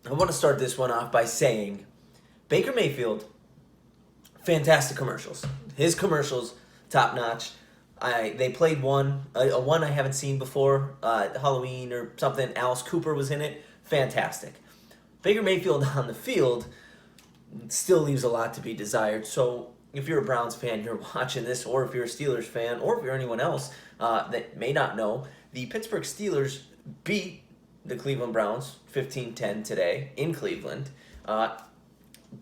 I want to start this one off by saying Baker Mayfield, fantastic commercials. His commercials, top notch. They played a one I haven't seen before, Halloween or something. Alice Cooper was in it, fantastic. Baker Mayfield on the field still leaves a lot to be desired. So if you're a Browns fan, you're watching this, or if you're a Steelers fan, or if you're anyone else that may not know, the Pittsburgh Steelers beat the Cleveland Browns 15-10 today in Cleveland.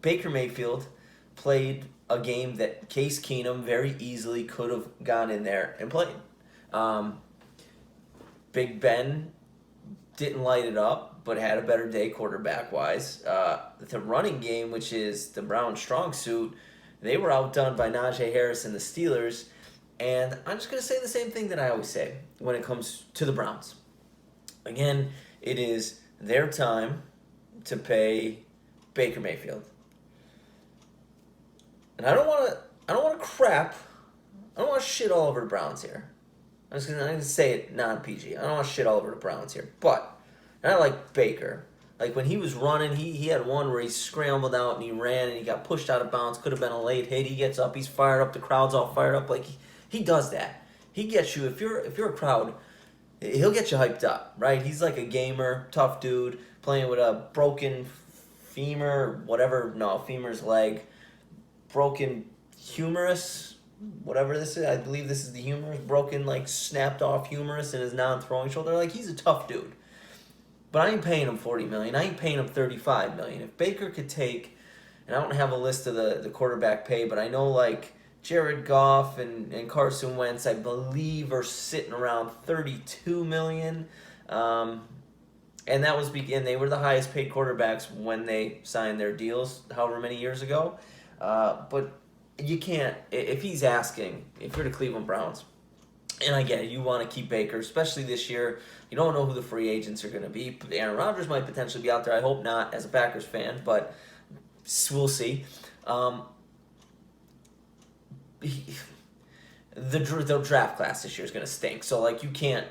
Baker Mayfield played a game that Case Keenum very easily could have gone in there and played. Big Ben didn't light it up, but had a better day quarterback-wise. The running game, which is the Browns' strong suit, they were outdone by Najee Harris and the Steelers. And I'm just going to say the same thing that I always say when it comes to the Browns. Again, it is their time to pay Baker Mayfield. And I don't want to shit all over the Browns here. I'm gonna say it non-PG. I don't want to shit all over the Browns here. But I like Baker. Like when he was running, he had one where he scrambled out and he ran and he got pushed out of bounds. Could have been a late hit. He gets up, he's fired up. The crowd's all fired up. Like he does that. He gets you. If you're a crowd, he'll get you hyped up, right? He's like a gamer, tough dude, playing with a broken femur, whatever. No, femur's leg, broken humerus, whatever this is. I believe this is the humerus, broken, like snapped off humerus in his non-throwing shoulder. Like he's a tough dude. But I ain't paying him $40 million. I ain't paying him $35 million. If Baker could take, and I don't have a list of the quarterback pay, but I know like Jared Goff and Carson Wentz, I believe, are sitting around $32 million. And that was and they were the highest paid quarterbacks when they signed their deals, however many years ago. But you can't, if he's asking, if you're the Cleveland Browns, and I get it, you want to keep Baker, especially this year. You don't know who the free agents are going to be. Aaron Rodgers might potentially be out there. I hope not as a Packers fan, but we'll see. The draft class this year is going to stink. So like you can't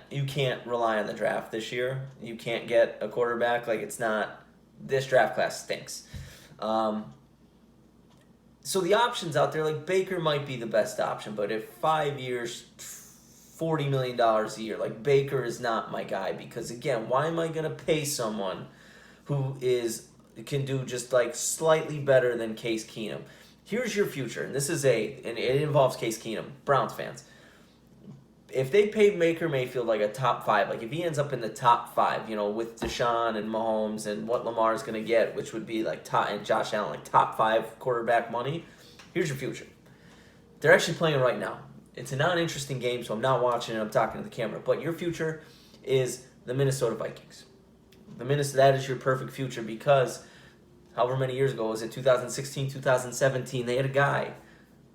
rely on the draft this year. You can't get a quarterback. Like it's not. This draft class stinks. So the options out there, like Baker might be the best option, but if 5 years, $40 million a year, like Baker is not my guy, because again, why am I going to pay someone who can do just like slightly better than Case Keenum? Here's your future, and it involves Case Keenum, Browns fans. If they paid Baker Mayfield like a top 5, like if he ends up in the top 5, with Deshaun and Mahomes and what Lamar's going to get, which would be like and Josh Allen, like top 5 quarterback money, here's your future. They're actually playing right now. It's a non-interesting game, so I'm not watching it. I'm talking to the camera. But your future is the Minnesota Vikings. That is your perfect future because however many years ago, was it 2016, 2017, they had a guy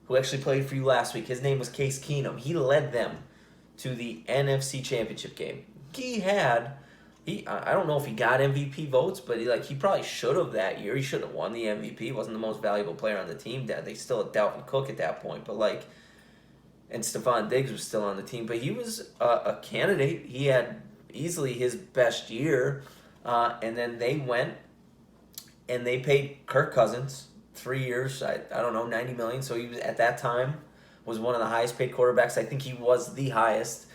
who actually played for you last week. His name was Case Keenum. He led them to the NFC Championship game. I don't know if he got MVP votes, but he probably should have that year. He should have won the MVP. He wasn't the most valuable player on the team. They still had Dalvin Cook at that point, and Stephon Diggs was still on the team, but he was a candidate. He had easily his best year, and then they went and they paid Kirk Cousins 3 years. I don't know, $90 million. So he was at that time was one of the highest paid quarterbacks. I think he was the highest.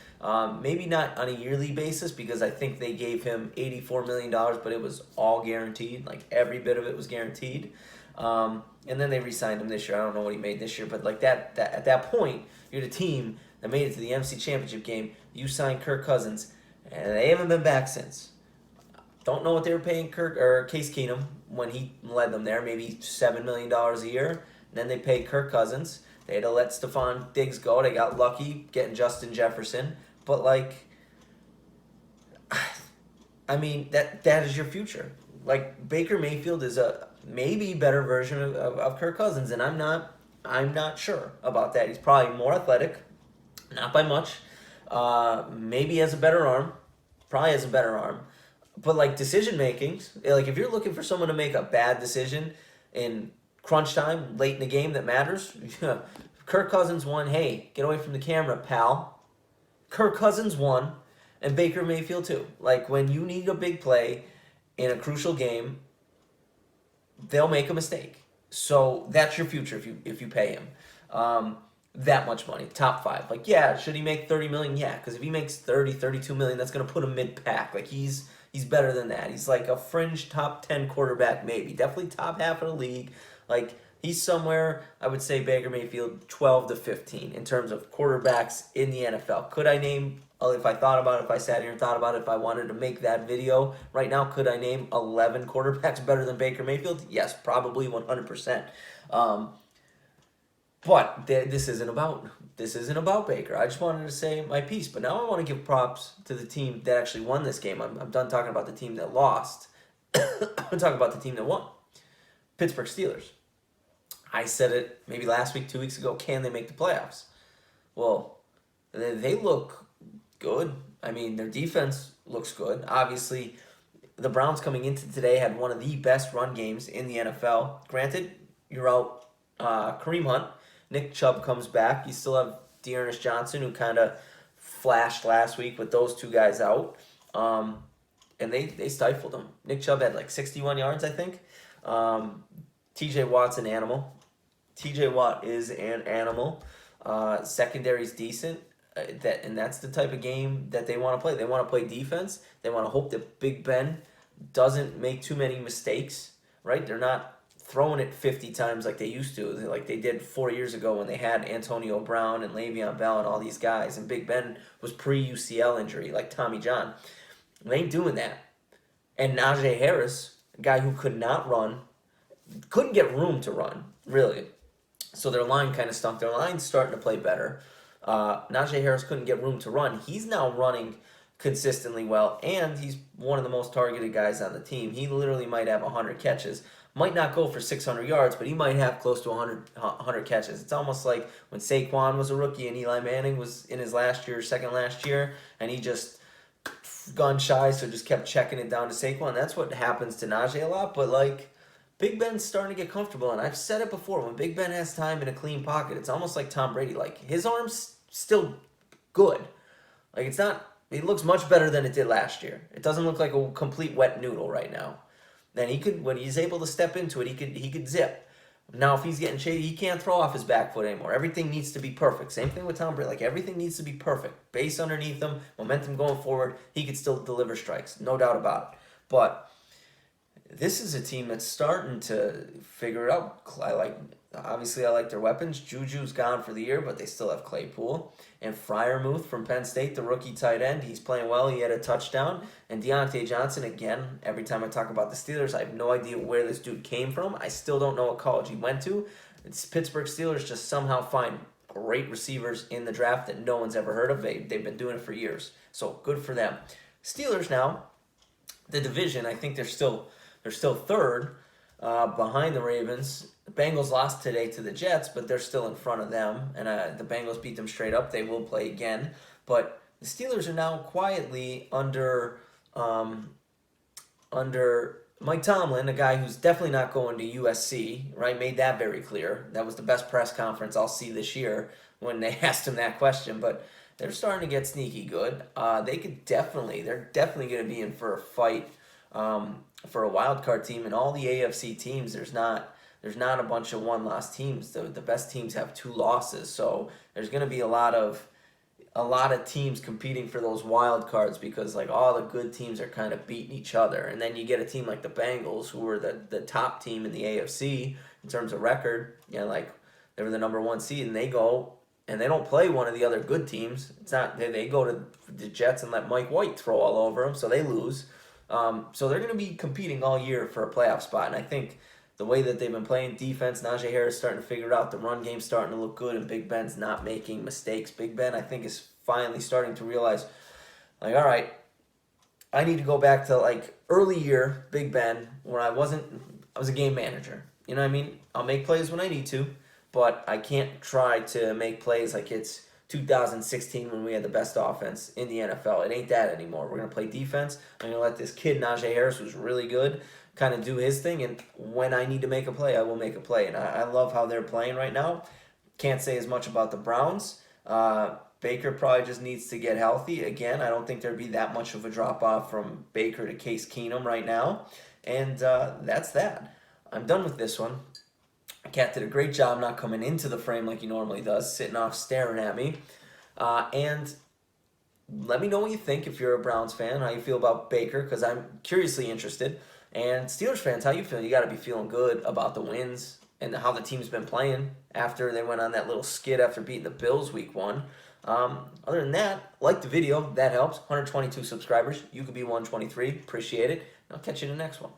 Maybe not on a yearly basis because I think they gave him $84 million, but it was all guaranteed. Like every bit of it was guaranteed. And then they re-signed him this year. I don't know what he made this year, but like that at that point, you're the team that made it to the NFC Championship game. You signed Kirk Cousins, and they haven't been back since. Don't know what they were paying Case Keenum when he led them there. Maybe $7 million a year. And then they paid Kirk Cousins. They had to let Stephon Diggs go. They got lucky getting Justin Jefferson. But that is your future. Like Baker Mayfield is a maybe better version of Kirk Cousins, and I'm not sure about that. He's probably more athletic, not by much. Maybe has a better arm. Probably has a better arm. But like decision makings, like if you're looking for someone to make a bad decision in crunch time, late in the game that matters, Kirk Cousins won. Hey, get away from the camera, pal. Kirk Cousins won, and Baker Mayfield too. Like when you need a big play in a crucial game, they'll make a mistake. So that's your future if you pay him that much money, top five. Like, yeah, should he make 30 million? Yeah, because if he makes 30, 32 million, that's gonna put him mid pack. Like he's better than that. He's like a fringe top 10 quarterback, maybe definitely top half of the league. Like he's somewhere, I would say Baker Mayfield 12 to 15 in terms of quarterbacks in the NFL. Could I name, if I thought about it, if I sat here and thought about it, if I wanted to make that video right now, could I name 11 quarterbacks better than Baker Mayfield? Yes, probably 100%. But this isn't about Baker. I just wanted to say my piece. But now I want to give props to the team that actually won this game. I'm done talking about the team that lost. I'm talking about the team that won. Pittsburgh Steelers. I said it maybe last week, 2 weeks ago. Can they make the playoffs? Well, they look good. I mean, their defense looks good. Obviously, the Browns coming into today had one of the best run games in the NFL. Granted, you're out Kareem Hunt. Nick Chubb comes back. You still have Dearness Johnson, who kind of flashed last week with those two guys out. And they stifled him. Nick Chubb had like 61 yards, I think. TJ Watt's an animal. TJ Watt is an animal. Secondary's decent. That's the type of game that they want to play. They want to play defense. They want to hope that Big Ben doesn't make too many mistakes, right? They're not throwing it 50 times like they used to, like they did 4 years ago when they had Antonio Brown and Le'Veon Bell and all these guys, and Big Ben was pre-UCL injury, like Tommy John. They ain't doing that. And Najee Harris, a guy who could not run, couldn't get room to run, really. So their line kind of stunk. Their line's starting to play better. Najee Harris couldn't get room to run. He's now running consistently well, and he's one of the most targeted guys on the team. He literally might have 100 catches. Might not go for 600 yards, but he might have close to 100 catches. It's almost like when Saquon was a rookie and Eli Manning was in his second last year, and he just gun shy, so just kept checking it down to Saquon. That's what happens to Najee a lot, but like Big Ben's starting to get comfortable, and I've said it before, when Big Ben has time in a clean pocket, it's almost like Tom Brady. Like, his arm's still good. Like, it's not, it looks much better than it did last year. It doesn't look like a complete wet noodle right now. Then he could, when he's able to step into it, he could zip. Now, if he's getting shady, he can't throw off his back foot anymore. Everything needs to be perfect. Same thing with Tom Brady. Like, everything needs to be perfect. Base underneath him, momentum going forward. He could still deliver strikes, no doubt about it. But this is a team that's starting to figure it out. Obviously, I like their weapons. Juju's gone for the year, but they still have Claypool. And Freiermuth from Penn State, the rookie tight end, he's playing well. He had a touchdown. And Deontay Johnson, again, every time I talk about the Steelers, I have no idea where this dude came from. I still don't know what college he went to. It's Pittsburgh Steelers just somehow find great receivers in the draft that no one's ever heard of. They've been doing it for years. So good for them. Steelers now, the division, I think they're still third behind the Ravens. The Bengals lost today to the Jets, but they're still in front of them. And the Bengals beat them straight up. They will play again. But the Steelers are now quietly under Mike Tomlin, a guy who's definitely not going to USC, right? Made that very clear. That was the best press conference I'll see this year when they asked him that question. But they're starting to get sneaky good. They're definitely going to be in for a fight for a wild card team. And all the AFC teams, there's not a bunch of one-loss teams. The best teams have 2 losses. So there's going to be a lot of teams competing for those wild cards because like all the good teams are kind of beating each other. And then you get a team like the Bengals, who are the top team in the AFC in terms of record. You know, like they were the number 1 seed, and they go and they don't play one of the other good teams. It's not they go to the Jets and let Mike White throw all over them, so they lose. So they're going to be competing all year for a playoff spot, and I think the way that they've been playing defense, Najee Harris starting to figure it out, the run game's starting to look good, and Big Ben's not making mistakes. Big Ben, I think, is finally starting to realize, like, all right, I need to go back to, like, early year Big Ben, where I was a game manager. You know what I mean? I'll make plays when I need to, but I can't try to make plays like it's 2016 when we had the best offense in the NFL. It ain't that anymore. We're going to play defense. I'm going to let this kid, Najee Harris, who's really good, kind of do his thing, and when I need to make a play, I will make a play. And I love how they're playing right now. Can't say as much about the Browns. Baker probably just needs to get healthy. Again, I don't think there'd be that much of a drop-off from Baker to Case Keenum right now. And that's that. I'm done with this one. Cat did a great job not coming into the frame like he normally does, sitting off staring at me. And let me know what you think if you're a Browns fan, how you feel about Baker, because I'm curiously interested. And Steelers fans, how you feel? You got to be feeling good about the wins and how the team's been playing after they went on that little skid after beating the Bills week 1. Other than that, like the video. That helps. 122 subscribers. You could be 123. Appreciate it. I'll catch you in the next one.